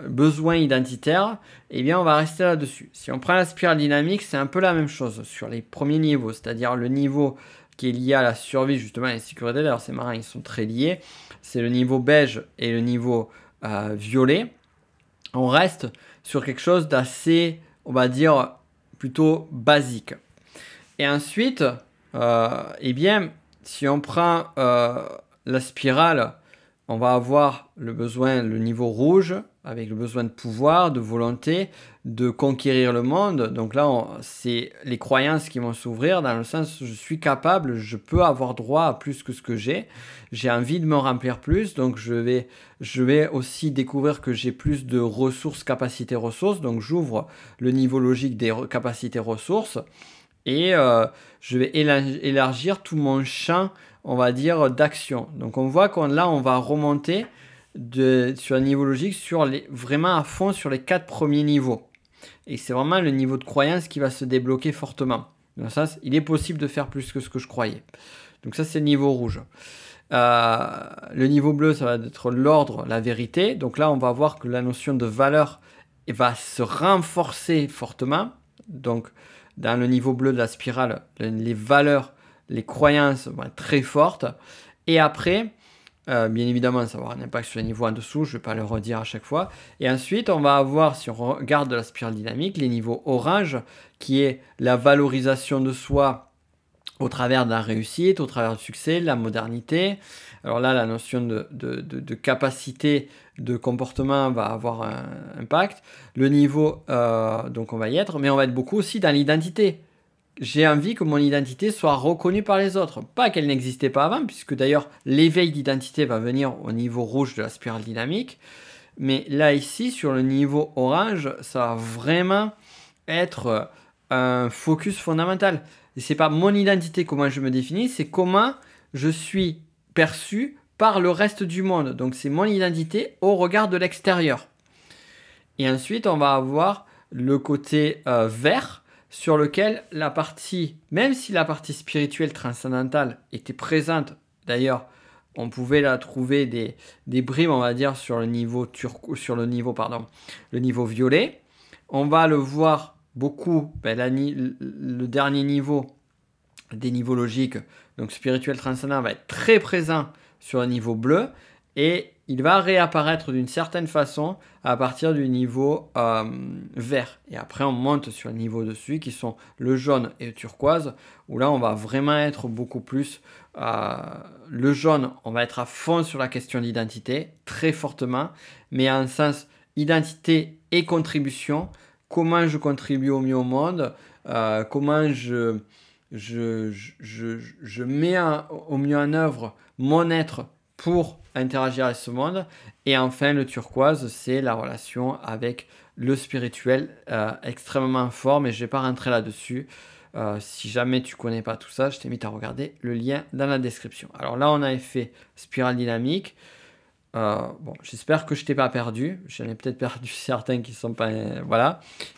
besoin identitaire, eh bien on va rester là-dessus. Si on prend la spirale dynamique, c'est un peu la même chose sur les premiers niveaux, c'est-à-dire le niveau qui est lié à la survie justement et à la sécurité. D'ailleurs c'est marrant, ils sont très liés. C'est le niveau beige et le niveau violet. On reste sur quelque chose d'assez, on va dire, plutôt basique. Et ensuite, eh bien, si on prend la spirale, on va avoir le niveau rouge, avec le besoin de pouvoir, de volonté, de conquérir le monde. Donc là, c'est les croyances qui vont s'ouvrir dans le sens où je suis capable, je peux avoir droit à plus que ce que j'ai. J'ai envie de me remplir plus, donc je vais aussi découvrir que j'ai plus de ressources, capacités, ressources. Donc j'ouvre le niveau logique des capacités, ressources. Et je vais élargir tout mon champ, on va dire, d'action. Donc on voit là, on va remonter sur un niveau logique vraiment à fond sur les 4 premiers niveaux. Et c'est vraiment le niveau de croyance qui va se débloquer fortement. Dans le sens, il est possible de faire plus que ce que je croyais. Donc ça, c'est le niveau rouge. Le niveau bleu, ça va être l'ordre, la vérité. Donc là, on va voir que la notion de valeur va se renforcer fortement. Donc, dans le niveau bleu de la spirale, les valeurs, les croyances vont être très fortes. Et après, bien évidemment, ça va avoir un impact sur les niveaux en dessous, je ne vais pas le redire à chaque fois. Et ensuite, on va avoir, si on regarde la spirale dynamique, les niveaux orange, qui est la valorisation de soi au travers de la réussite, au travers du succès, de la modernité. Alors là, la notion de capacité de comportement va avoir un impact. Le niveau, donc on va y être, mais on va être beaucoup aussi dans l'identité. J'ai envie que mon identité soit reconnue par les autres. Pas qu'elle n'existait pas avant, puisque d'ailleurs l'éveil d'identité va venir au niveau rouge de la spirale dynamique. Mais là, ici, sur le niveau orange, ça va vraiment être un focus fondamental. Et c'est pas mon identité, comment je me définis, c'est comment je suis perçu par le reste du monde. Donc c'est mon identité au regard de l'extérieur. Et ensuite, on va avoir le côté vert, sur lequel la partie, même si la partie spirituelle transcendantale était présente, d'ailleurs, on pouvait la trouver des bribes, on va dire, sur le niveau le niveau violet. On va le voir beaucoup, le dernier niveau des niveaux logiques, donc spirituel transcendant, va être très présent sur le niveau bleu et il va réapparaître d'une certaine façon à partir du niveau vert. Et après, on monte sur le niveau dessus qui sont le jaune et le turquoise, où là, on va vraiment être beaucoup plus... le jaune, on va être à fond sur la question d'identité, très fortement, mais en sens identité et contribution. Comment je contribue au mieux au monde, comment je mets au mieux en œuvre mon être pour interagir avec ce monde. Et enfin, le turquoise, c'est la relation avec le spirituel extrêmement fort, mais je ne vais pas rentrer là-dessus. Si jamais tu ne connais pas tout ça, je t'invite à regarder le lien dans la description. Alors là, on avait fait spirale dynamique. Bon, j'espère que je t'ai pas perdu. J'en ai peut-être perdu certains qui sont pas,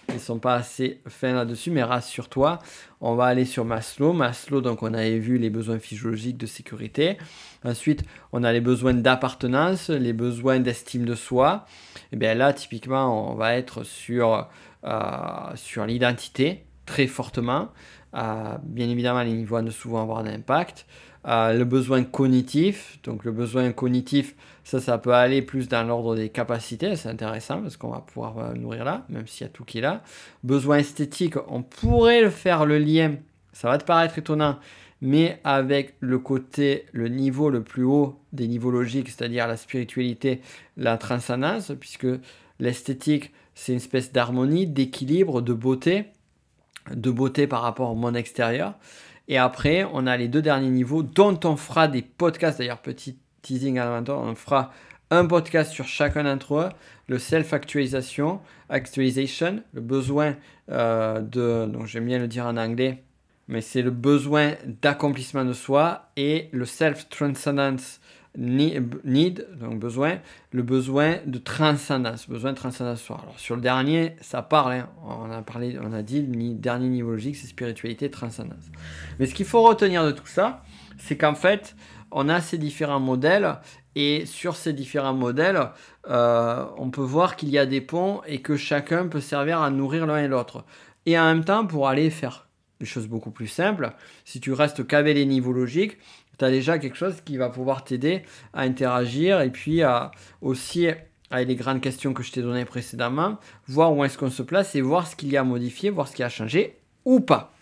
qui sont pas assez fins là-dessus, mais rassure-toi, on va aller sur Maslow. Maslow, donc on avait vu les besoins physiologiques de sécurité. Ensuite, on a les besoins d'appartenance, les besoins d'estime de soi. Et bien là, typiquement, on va être sur l'identité très fortement. Bien évidemment, les niveaux en dessous vont avoir un impact. Le besoin cognitif, donc le besoin cognitif, ça peut aller plus dans l'ordre des capacités, c'est intéressant parce qu'on va pouvoir nourrir là, même s'il y a tout qui est là. Besoin esthétique, on pourrait faire le lien, ça va te paraître étonnant, mais avec le niveau le plus haut des niveaux logiques, c'est-à-dire la spiritualité, la transcendance, puisque l'esthétique, c'est une espèce d'harmonie, d'équilibre, de beauté par rapport au monde extérieur. Et après, on a les 2 derniers niveaux dont on fera des podcasts. D'ailleurs, petit teasing à l'inventeur, on fera un podcast sur chacun d'entre eux. Le self-actualization, le besoin donc j'aime bien le dire en anglais, mais c'est le besoin d'accomplissement de soi, et le self-transcendence need, donc le besoin de transcendance, soi. Alors sur le dernier, ça parle, hein. On a dit le dernier niveau logique, c'est spiritualité, transcendance. Mais ce qu'il faut retenir de tout ça, c'est qu'en fait, on a ces différents modèles, et sur ces différents modèles, on peut voir qu'il y a des ponts et que chacun peut servir à nourrir l'un et l'autre. Et en même temps, pour aller faire des choses beaucoup plus simples, si tu restes qu'avec les niveaux logiques, tu as déjà quelque chose qui va pouvoir t'aider à interagir et puis à aussi avec les grandes questions que je t'ai données précédemment, voir où est-ce qu'on se place et voir ce qu'il y a à modifier, voir ce qui a changé ou pas.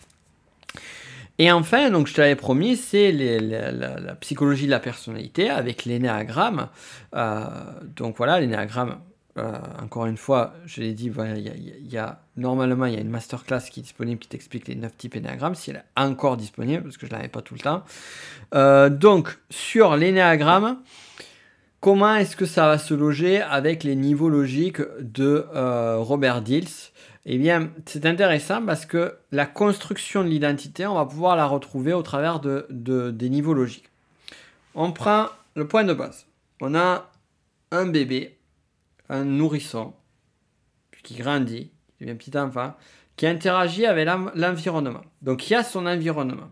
Et enfin, donc je te l'avais promis, c'est la psychologie de la personnalité avec l'énéagramme. Donc voilà, l'énéagramme, encore une fois, je l'ai dit, voilà, normalement, il y a une masterclass qui est disponible qui t'explique les 9 types énéagrammes, si elle est encore disponible, parce que je ne l'avais pas tout le temps. Donc, sur l'énéagramme, comment est-ce que ça va se loger avec les niveaux logiques de Robert Dills? Eh bien, c'est intéressant parce que la construction de l'identité, on va pouvoir la retrouver au travers des niveaux logiques. On prend le point de base. On a un bébé, un nourrisson, qui grandit, qui devient petit enfant, qui interagit avec l'environnement. Donc, il y a son environnement.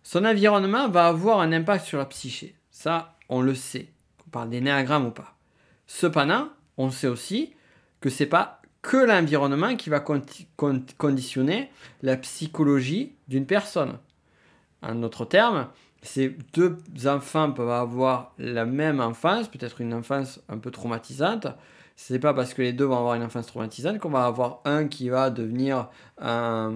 Son environnement va avoir un impact sur la psyché. Ça, on le sait. On parle d'énéagramme ou pas. Cependant, on sait aussi que c'est pas que l'environnement qui va conditionner la psychologie d'une personne. En d'autres termes, ces deux enfants peuvent avoir la même enfance, peut-être une enfance un peu traumatisante. Ce n'est pas parce que les deux vont avoir une enfance traumatisante qu'on va avoir un qui va devenir un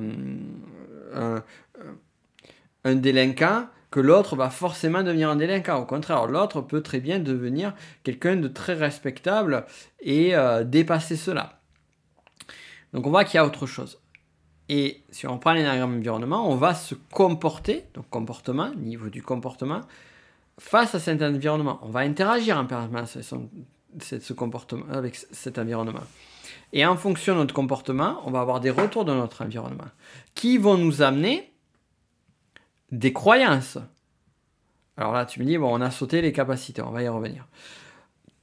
délinquant, que l'autre va forcément devenir un délinquant. Au contraire, l'autre peut très bien devenir quelqu'un de très respectable et dépasser cela. Donc on voit qu'il y a autre chose. Et si on prend l'énéagramme environnement, on va se comporter, donc comportement, niveau du comportement, face à cet environnement. On va interagir en permanence avec cet environnement. Et en fonction de notre comportement, on va avoir des retours de notre environnement qui vont nous amener des croyances. Alors là, tu me dis, bon, on a sauté les capacités, on va y revenir.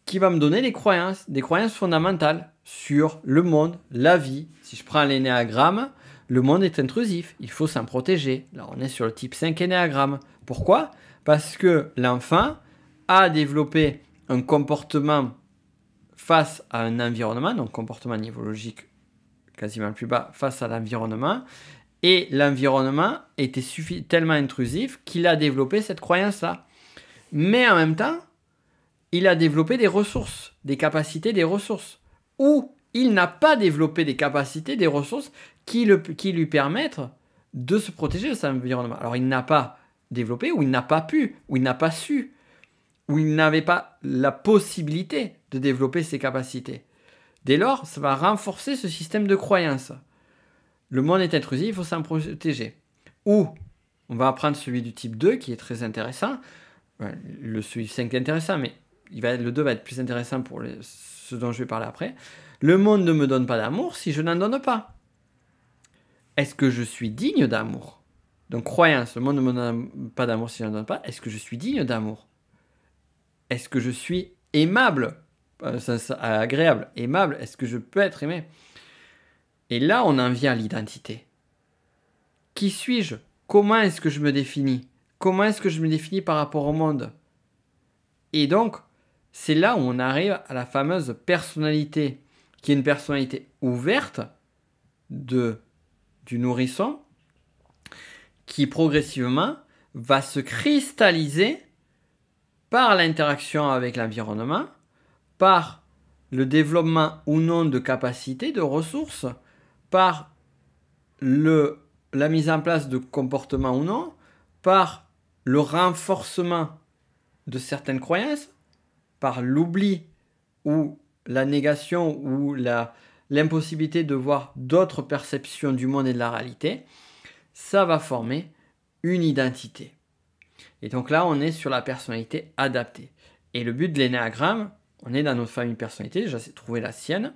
Qui va me donner des croyances fondamentales sur le monde, la vie. Si je prends l'énéagramme, le monde est intrusif, il faut s'en protéger. Là, on est sur le type 5 énéagramme. Pourquoi? Parce que l'enfant a développé un comportement face à un environnement, donc comportement niveau logique quasiment le plus bas face à l'environnement, et l'environnement était tellement intrusif qu'il a développé cette croyance-là. Mais en même temps, il a développé des ressources, des capacités, des ressources. Ou il n'a pas développé des capacités, des ressources qui lui permettent de se protéger de cet environnement. Alors il n'a pas développé, ou il n'a pas pu, ou il n'a pas su, ou il n'avait pas la possibilité de développer ses capacités. Dès lors, ça va renforcer ce système de croyance. Le monde est intrusif, il faut s'en protéger. Ou on va apprendre celui du type 2 qui est très intéressant. Celui 5 est intéressant, mais le 2 va être plus intéressant pour ce dont je vais parler après. Le monde ne me donne pas d'amour si je n'en donne pas. Est-ce que je suis digne d'amour? Donc croyance, le monde ne me donne pas d'amour si je n'en donne pas. Est-ce que je suis digne d'amour? Est-ce que je suis aimable? Agréable, aimable, est-ce que je peux être aimé? Et là, on en vient à l'identité. Qui suis-je? Comment est-ce que je me définis? Comment est-ce que je me définis par rapport au monde? Et donc, c'est là où on arrive à la fameuse personnalité, qui est une personnalité ouverte du nourrisson, qui progressivement va se cristalliser par l'interaction avec l'environnement, par le développement ou non de capacités, de ressources, par la mise en place de comportements ou non, par le renforcement de certaines croyances, par l'oubli ou la négation ou l'impossibilité de voir d'autres perceptions du monde et de la réalité, ça va former une identité. Et donc là, on est sur la personnalité adaptée. Et le but de l'énéagramme, on est dans notre famille personnalité, déjà c'est trouver la sienne,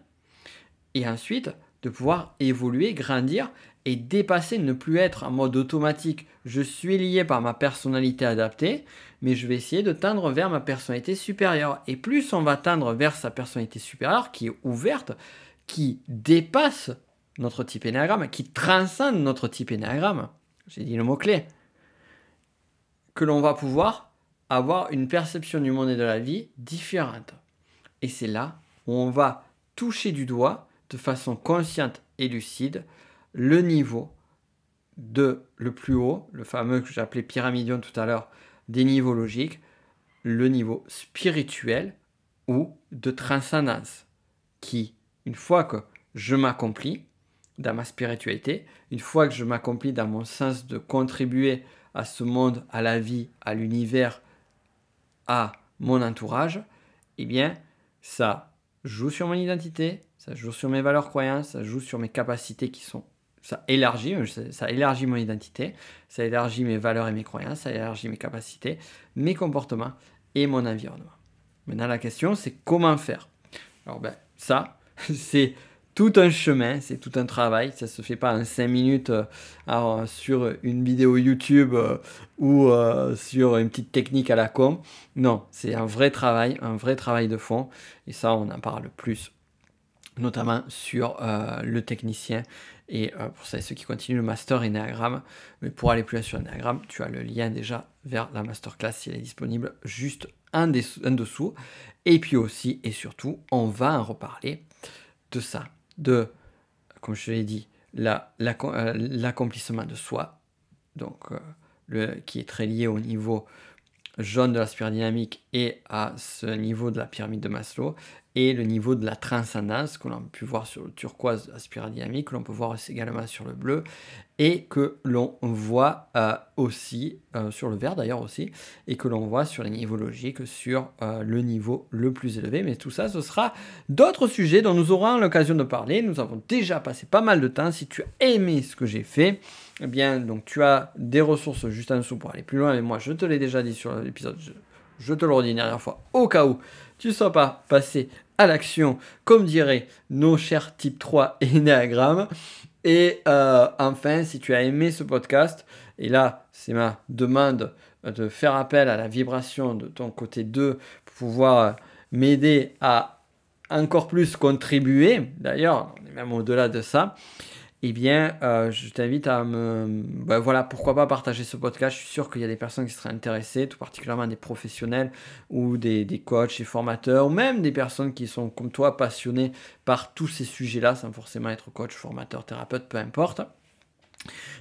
et ensuite de pouvoir évoluer, grandir et dépasser, ne plus être en mode automatique. Je suis lié par ma personnalité adaptée, mais je vais essayer de tendre vers ma personnalité supérieure. Et plus on va tendre vers sa personnalité supérieure, qui est ouverte, qui dépasse notre type énéagramme, qui transcende notre type énéagramme, j'ai dit le mot-clé, que l'on va pouvoir avoir une perception du monde et de la vie différente. Et c'est là où on va toucher du doigt, de façon consciente et lucide, le niveau le plus haut, le fameux que j'appelais pyramidion tout à l'heure, des niveaux logiques, le niveau spirituel, ou de transcendance qui, une fois que je m'accomplis dans ma spiritualité, une fois que je m'accomplis dans mon sens de contribuer à ce monde, à la vie, à l'univers, à mon entourage, eh bien, ça joue sur mon identité, ça joue sur mes valeurs croyances, ça joue sur mes capacités qui sont... Ça élargit mon identité, ça élargit mes valeurs et mes croyances, ça élargit mes capacités, mes comportements et mon environnement. Maintenant, la question, c'est comment faire? Alors, ça, c'est tout un chemin, c'est tout un travail. Ça ne se fait pas en 5 minutes sur une vidéo YouTube ou sur une petite technique à la com. Non, c'est un vrai travail de fond. Et ça, on en parle plus, notamment sur le technicien. Et pour ça, ceux qui continuent le master Enneagramme, mais pour aller plus loin sur Enneagramme, tu as le lien déjà vers la masterclass, il est disponible juste en dessous. Et puis aussi, et surtout, on va en reparler de ça, de, comme je l'ai dit, l'accomplissement de soi, donc qui est très lié au niveau jaune de la spirale dynamique et à ce niveau de la pyramide de Maslow, et le niveau de la transcendance que l'on peut voir sur le turquoise de la spirale dynamique, que l'on peut voir également sur le bleu, et que l'on voit aussi sur le vert d'ailleurs aussi, et que l'on voit sur les niveaux logiques sur le niveau le plus élevé. Mais tout ça, ce sera d'autres sujets dont nous aurons l'occasion de parler. Nous avons déjà passé pas mal de temps. Si tu as aimé ce que j'ai fait, eh bien, donc tu as des ressources juste en dessous pour aller plus loin. Mais moi, je te l'ai déjà dit sur l'épisode, je te le redis une dernière fois, au cas où tu ne sois pas passé à l'action, comme diraient nos chers type 3 Enneagramme. Et enfin, si tu as aimé ce podcast, et là, c'est ma demande de faire appel à la vibration de ton côté 2 pour pouvoir m'aider à encore plus contribuer, d'ailleurs, on est même au-delà de ça, eh bien, je t'invite à voilà, pourquoi pas partager ce podcast. Je suis sûr qu'il y a des personnes qui seraient intéressées, tout particulièrement des professionnels ou des coachs et formateurs, ou même des personnes qui sont comme toi passionnées par tous ces sujets-là, sans forcément être coach, formateur, thérapeute, peu importe.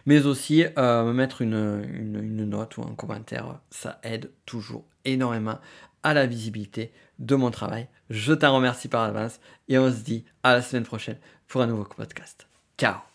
Mais aussi me mettre une note ou un commentaire, ça aide toujours énormément à la visibilité de mon travail. Je t'en remercie par avance et on se dit à la semaine prochaine pour un nouveau podcast. Ciao!